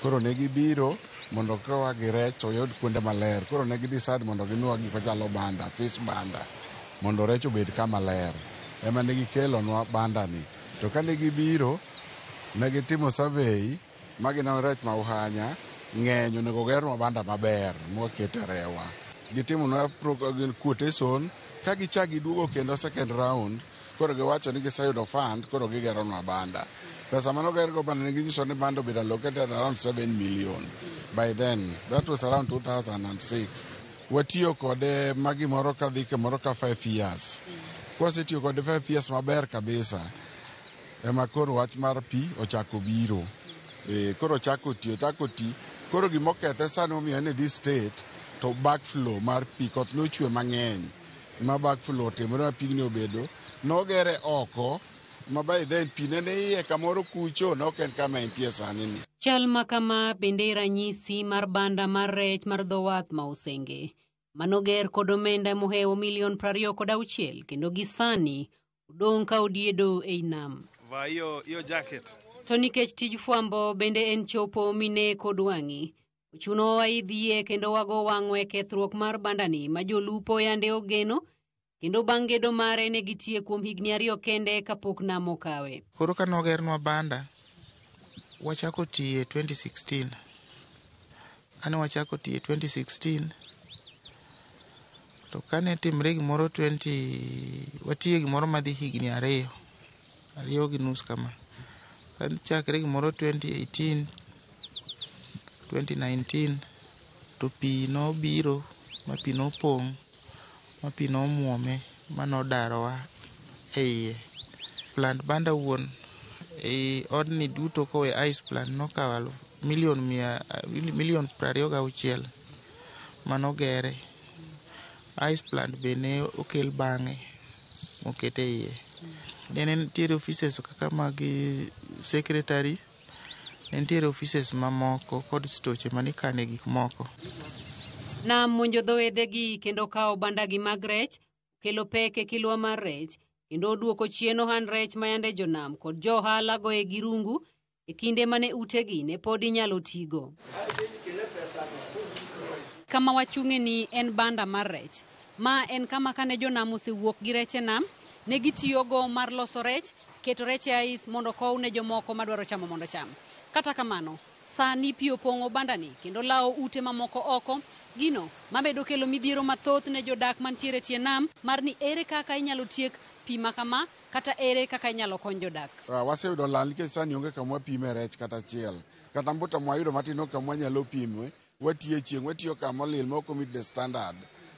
Koro ne gibiro mondo kowa gi rech to yud kuonde maler. Koro ne decide mondo ginuwa gik machalo banda, fish banda, mondo rech obed kama ler. Ema ne gikelonwa banda ni. To kane gibiro, ne gitimo survey, ma gineno rech ma uhanya, ng'eny onego gernwa banda maber, mwakete rewa. Gitimonwa quotation, ka gichak giduogo kendo second round, koro giwacho ni giseyudo fund, koro gigeronwa banda. Pesa manogergo banda ne ginyiso ni banda obedo allocated around 7 million. By then, that was around 2006. Watiyo kode magimoro ka dhi kamoro ka 5 years. Kwasetiyo kode 5 years maber kabisa. Ema koro wach mar pi ochako biro. Koro ochako ti. Koro gimokethe sani omiyo ni this state to backflow mar pi koth nochwe mang'eny. Ma backflow otimore ma pigni obedo. Nogere oko. Ma by then pi nene iye kamoro kucho nok en kama entie sani ni. Chal ma kama bende ranyisi mar banda mar rech mar dho wath ma Usenge. Manoger kod omenda mohewo $26 kendo gisani udong' ka odiedo ei nam. Va hiyo jacket. To nikech tij fwambo bende en chopo mine kod wang'i. Ochuno waidhie kendo wago wang'we kethruok mar bandani ma jolupo yande ogeno kendo bang' gedo mare ne gitie kuom higni 2 kende kapok nam okawe. Koro ka nogernwa banda, wachako tiye 2016. Kane wachako tiye 2016, to kane timre gimoro watiye gimoro madhi higni 2 gi nus kama. Kane chakre gimoro 2018, 2019, to pi nobiro, ma pi nopong', ma pi nomuome, ma nodarowa e iye. Plant banda wuon e odni duto kowe ice plant nokawo milion 26 manogere. Ice plant be ne okel bang'e mokete iye. Ne nitiere offices kaka mag secretary, nitiere offices mamoko kod stoche manikane gik moko. Nam monjo dho edhegi kendo kawo bandagi mag rech, kelo pek e kilwa mar rech, kendo oduoko chien ohand rech mayande jonam kod johala goye gi rungu e kinde mane utegi ne pod inyalo tigo. Kama wachung'e ni en banda mar rech. Ma en kama kane jonam osewuok gi rech e nam, ne gitiyogo mar loso rech, keto rech e ais mondo kow ne jomoko madwaro chamo mondo cham. Kata kamano, sani pi opong'o bandani kendo lawo ute mamoko oko, gino mabedo kelo midhiero mathoth ne jodak mantiere tie nam mar ni ere kaka inyalo tiek pi makama kata ere kaka inyalo kony jodak. Waseyudo lal nikech sani onge kama wapime rech kata achiel. Kata mbuta mwayudo matino kama wanyalo pimwe, watiye chieng', watiyo kama olil moko meet the standard.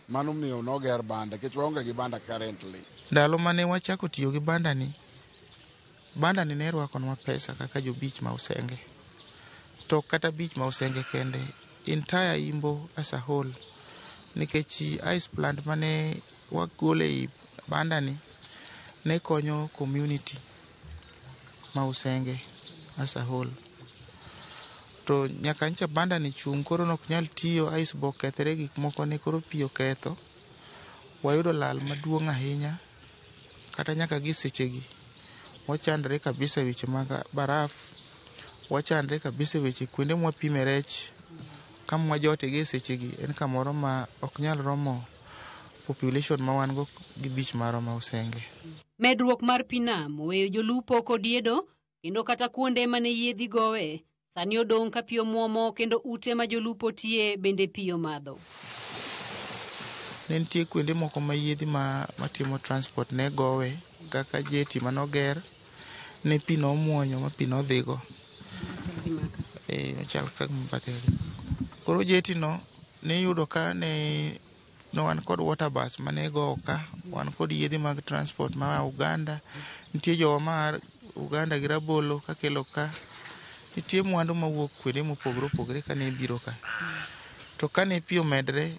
Mano miyo noger banda, nikech waonge gi banda currently. Ndalo mane wachako tiyo gi bandani ne rwakonwa pesa kaka jo beach ma Usenge. To kata beach ma Usenge kende, entire Imbo as a whole, nikech ice plant mane wagole i bandani ne konyo community ma Usenge as a whole. To nyaka ncha bandani chung' koro nok nyal tiyo ice box kethre gik moko ne koro pi oketho. Wayudo lal maduong' ahinya kata nyaka gi sechegi. Wachandre kabisa weche mag baraf, wachandre kabisa weche kuonde mwapime rech, kama wajote gi sechegi en kamoro ma ok nyal romo population ma wan go gi beach maro ma Usenge. Medruok mar pi nam oweyo jolupo kodiedo kendo kata kuonde mane yiedhi gowe sani odong' ka pi omuomo kendo ute ma jolupo tie bende pi omadho. Ne nitie kuonde moko ma yiedhi matimo transport ne gowe kaka jeti manoger ne pi nomuonyo ma pi nodhigo. Chal kaka mbateri. Koro jeti no ne yudo ka ne wan kod water bus mane go ka, wan kod yiedhi mag transport ma Uganda, nitie jowa ma Uganda gi rabolo ka kelo ka, nitie mwandu mawuok kuonde mopogore opogore kane biro ka. To kane pi omedre,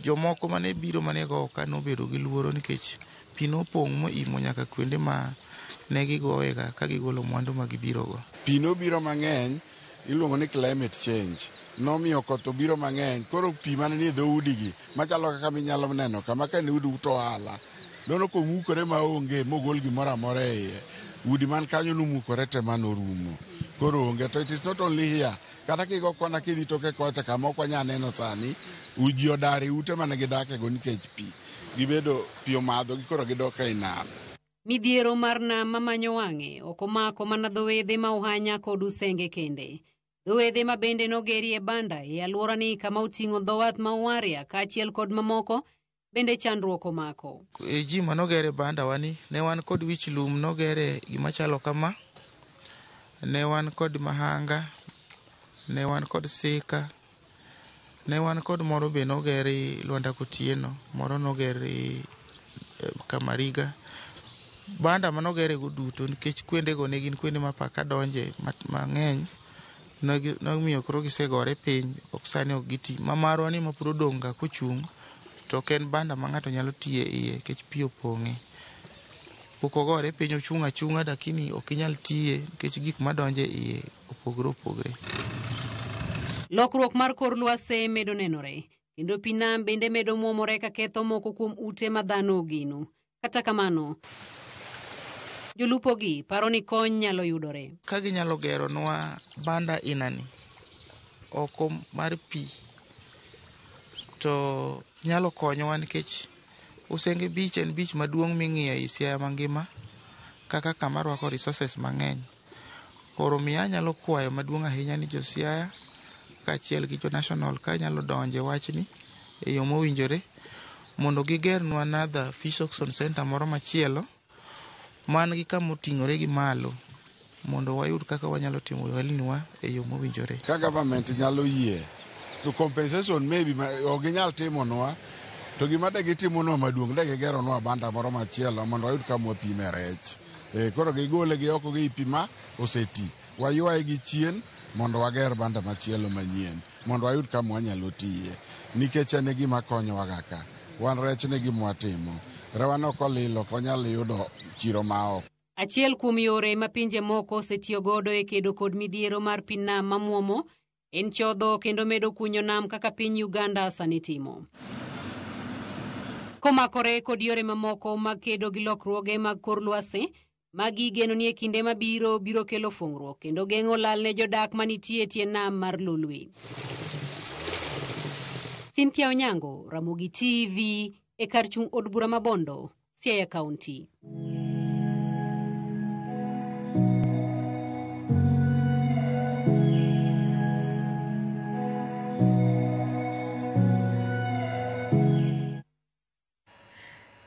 jomoko mane biro mane go ka nobedo gi luoro nikech pi nopong' moimo nyaka kuonde ma ne gigowe ka gigolo mwandu ma gibiro go. Pi nobiro mang'eny, iluongo ni climate change. Nomiyo koth obiro mang'eny, koro pi mane ni dho udigi, machalo kaka minyalo neno kama ka ne udi uto ohala. Dono komukore maonge mogol gimoro amora e iye. Udi man kanyo nomukore te manorumo. Koro onge, to it is not only here, kata kigo kwana kidhi toke kocha kama ok wanya neno sani uji odari ute mane gidake go nikech pi gibedo pi omadho gikoro gidok e nam. Midhiero mar nam mamanyo wang'e ok omako mana dho wedhe ma Uhanya kod Usenge kende. Dho wedhe ma bende nogeri e banda e alworani kama oting'o dho wath ma Uwaria kaachiel kod mamoko bende chandruok omako. E ji manogere banda wani ne wan kod wich lum nogere gimachalo kama, ne wan kod mahanga, ne wan kod sika, ne wan kod moro be nogeri Lwanda Kotieno, moro nogeri Kamariga. Banda manogere go duto nikech kwende go ne gin kwende ma paka donje mang'eny nomiyo koro gisegore piny ok sani ok giti. Mamarwa ni mapuro donga kochung' to ken banda ma ng'ato nyalo tiye iye nikech pi opong'e. Pok ogore piny ochung' achung'a lakini ok inyal tiye nikech gik madonje iye opogore. Lokruok mar kor lwasi medo nenore kendo pi nam bende medo muomore ka ketho moko kuom ute ma dhano ogeno. Kata kamano, jolupogi paro ni kony nyalo yudore. Ka ginyalo geronwa banda inani oko mar pi to nyalo konyowa nikech Usenge Beach en beach maduong' ming'iyo e Siaya mangima kaka kama rwako resources mang'eny. Koro miya nyalo kwayo maduong' ahinya ni jo Siaya kaachiel gi jo national ka nyalo donje wachni e yo mowinjore mondo gigernwa another fish auction center moro machielo man gi kama oting'ore gi malo mondo wayud kaka wanyalo timo ohelniwa e yo mowinjore. Ka government nyalo yie to compensation maybe ok ginyal timonwa to gima de gitimonwa maduong' de gigeronwa banda moro machielo mondo wayud kama wapime rech. Koro gigole gi oko gi pi ma oseti waywaye gi chien mondo wager banda machielo manyien mondo wayud kama wanyalo tiye nikech en gima konyowa kaka wan rech ne gima watimo rewa ok olilo ok wanyal yudo chiro maok. Achiel kuom yore ma pinje moko osetiyo godo e kedo kod midhiero mar pi nam mamuomo en chodho kendo medo kunyo nam kaka piny Uganda sani timo. Komakore kod yore mamoko mag kedo gi lokruoge mag kor lwasi magi geno ni e kinde mabiro biro kelo fungruok kendo geng'o lal ne jodak manitie tie nam mar Lolwe. Cynthia Onyango, Ramogi TV, e kar chung' od bura ma Bondo, Siaya County.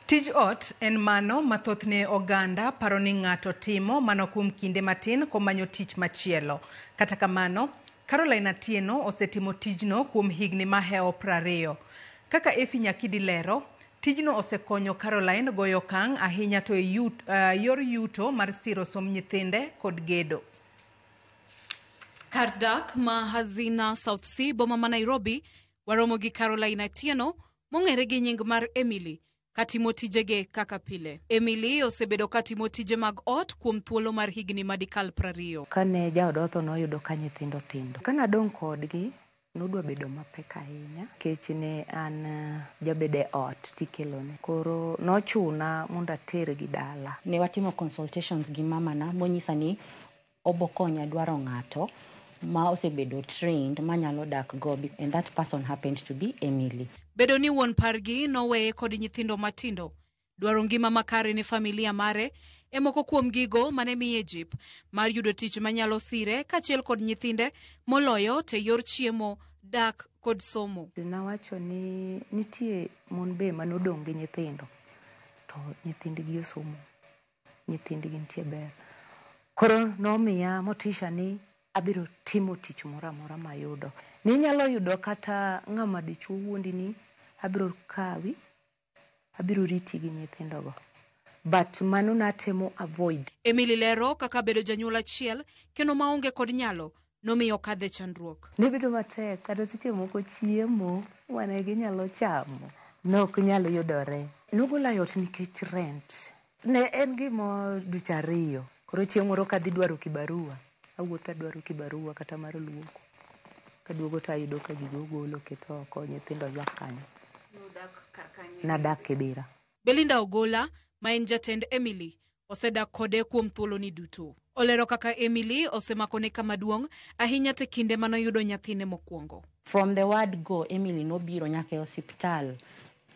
Tij ot en mano mathothne oganda paro ni ng'ato timo mano kuom kinde matin komanyo tich machielo. Kata kamano, Caroline Atieno osetimo tijno kuom higni maheo 20. Kaka Efi Nyakidi lero, tijno osekonyo Caroline goyo kang' ahinya to yor yuto mar siro som nyithinde kod gedo. Kar dak ma Hazina South Sea boma ma Nairobi waromo gi Caroline Atieno mong'ere gi nying mar Emily katimo tijege kaka pile. Emily osebedo katimo tije mag ot kuom thuolo mar higni madikal 20. Kane jaod otho noyudo ka nyithindo tindo. Kana dong' kodgi nodwa bedo mapek ahinya kech ne an jabede ot tikelone. Koro nochuna mondo atergi dala. Ne watimo consultations gi mamana monyisa ni obokonya dwaro ng'ato ma osebedo trained manyalo dak go, and that person happened to be Emily. Bedo ni wuon pargi noweye kod nyithindo matindo, dwaro ngima makare ne familia mare, e moko kuom gigo mane miye jip mar yudo tich manyalo sire kachiel kod nyithinde moloyo te yor chiemo, dak kod somo. Nawacho ni nitie mon be manodong' gi nyithindo to nyithindgi osomo, nyithindgi nitie ber. Koro nomiya motisha ni abiro timo tich moro amora mayudo. Ninyalo yudo kata ng'ama dichuo wuondi ni abiro kawi, abiro riti gi nyithindogo. But mano natemo avoid. Emily lero kaka bedo janyuol achiel kendo maonge kod nyalo nomiyo kadhe chandruok. Nibedo matek kata seche moko chiemo wane ginyalo chamo nok nyalo yudore. Nogola yot nikech rent. Ne en gimo dweche 2. Koro chieng' moro kadhi dwaro kibarua. Awuotho dwaro kibarua kata mar luoko. Kaduogo to ayudo ka gigo golo keto oko nyithindo ywak kanyo. Nadak Kibera. Belinda Ogola, ma en jatend Emily, osedak kode kuom thuolo ni duto. Olero kaka Emily osemakone kama duong' ahinya te kinde manoyudo nyathine mokwongo. From the word go, Emily nobiro nyaka e hospital.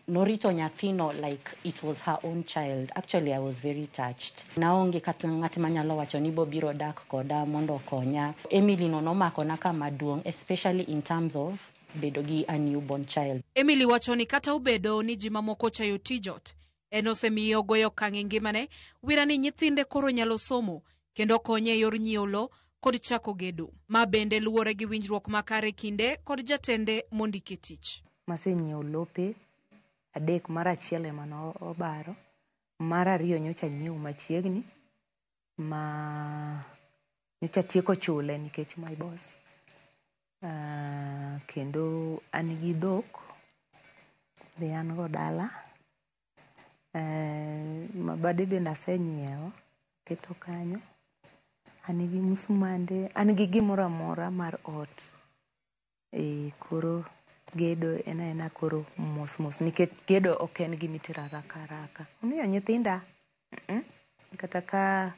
Norito nyathino like it was her own child. Actually, I was very touched. Naonge kata ng'at manyalo wacho ni biro dak koda mondo konya. Emily no nomakona kama duong', especially in terms of bedo gi a newborn child. Emily wacho ni kata obedo ni ji mamoko chayo tijot, en osemiyo goyo okang' e ngimane, wira ni nyithinde koro nyalo somo kendo konye e yor nyiewo lo kod chako gedo. Ma bende luwore gi winjruok makare kinde kod jatende mondike tich. Masenyiewo lope adek, mar achiel ema no obaro, mar ariyo nyocha nyiewo machiegni, ma nyocha tieko chule nikech my boss. Kendo an gi dhok be an go dala. Mabade bende asenyiewo keto kanyo. An gi musmande, an gi gimoro amora mar ot. Koro gedo ena koro mos nikech gedo ok en gimitira raka. Omiyo nyithinda kata ka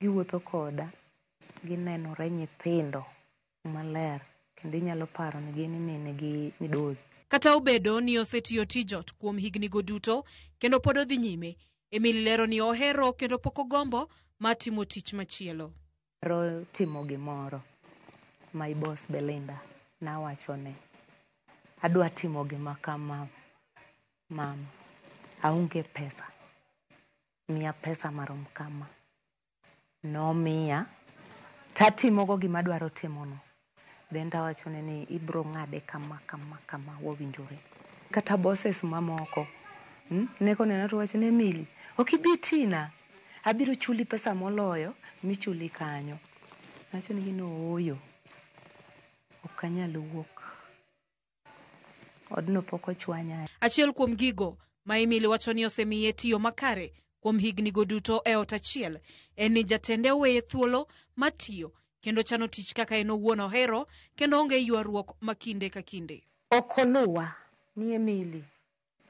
giwuotho koda, ginenore nyithindo maler kendo inyalo paro ni gin nigi midori. Kata obedo ni osetiyo tijot kuom higni go duto kendo pod odhi nyime, Emily lero ni ohero kendo pok ogombo matimo tich machielo. Ro timo gimoro. My boss Belinda nawachone, adwa timo gima kama, mama, aonge pesa, miya pesa marom kama. Nomiya, tatimogo gima dwaro timono. Then tawachone ni ibro ng'ade kama wawinjore. Kata bosses mamoko neko nena to wachone Emily, ok ibi tina, abiro chuli pesa moloyo michuli kanyo. Wachone gino oyo, ok anyal wuok. Odno pok ochwanya. Achiel kuom gigo ma Emily wacho ni osemiye tiyo makare kuom higni go duto e ot achiel en ni jatende weye thuolo matiyo kendo chano tich kaka en owuon ohero kendo onge ywaruok makinde ka kinde. Okoluwa ni Emily,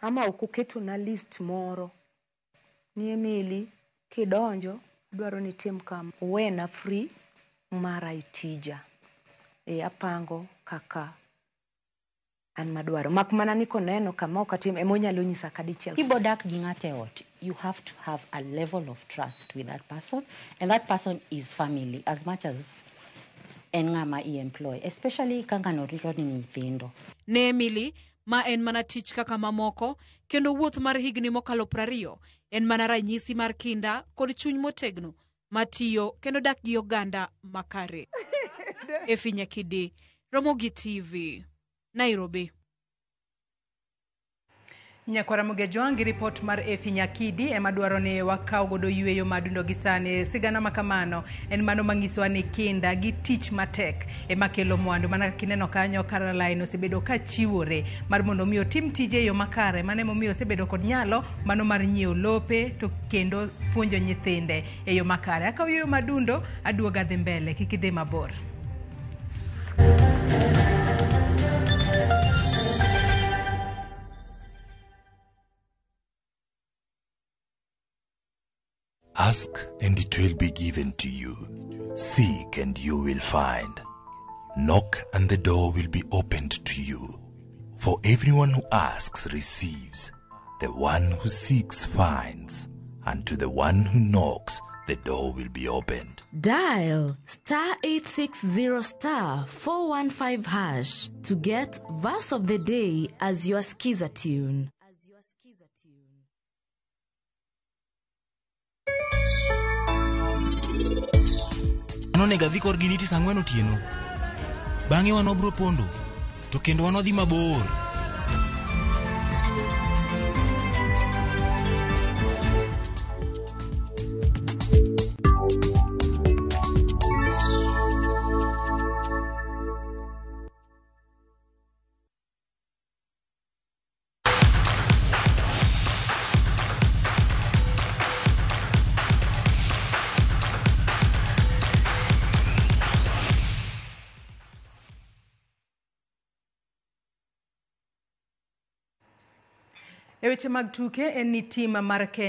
ama okoketo na list moro ni Emily kidonjo dwaro ni tim kam wena free mara itija. Apango kaka an madwaro. Mak mana ni koneno kama okatim emonyalo nyisa kadichiel. Kibodak gi ng'ate ot, you have to have a level of trust with that person, and that person is family as much as en ng'ama employ, especially kanga norito ni nyithindo. Ne Emily, ma en mana tich kaka mamoko, kendo wuoth mar higni mokalo 20 en mana ranyisi mar kinda kod chuny motegno matiyo kendo dak gi oganda makare. Efi Nyakidi, Ramogi TV, Nairobi. Nyakwara Mugejwangi report mar Efi Nyakidi ema dwaro ni wakaw godo yueyo madundo gi sani. Sigana makamano en mano manyiso ni kinda gi tich matek ema kelo mwandu. Mana kineno kanyo Caroline osebedo ka chiwore mar mondo miyo tim tije yo makare, mane momiyo osebedo kod nyalo mano mar nyiewo lope to kendo puonjo nyithinde e yo makare. Akaw yueyo madundo, aduoga dhi mbele, kik idhi mabor. Ask and it will be given to you. Seek and you will find. Knock and the door will be opened to you. For everyone who asks receives. The one who seeks finds. And to the one who knocks, the door will be opened. Dial *860*415# to get verse of the day as your skiza tune. Nonega dhi kor giniti sang'wen otieno. Bang'e wanobro pondo, to kendo wanodhi mabor. E weche mag tuke en ni tim mar Kenya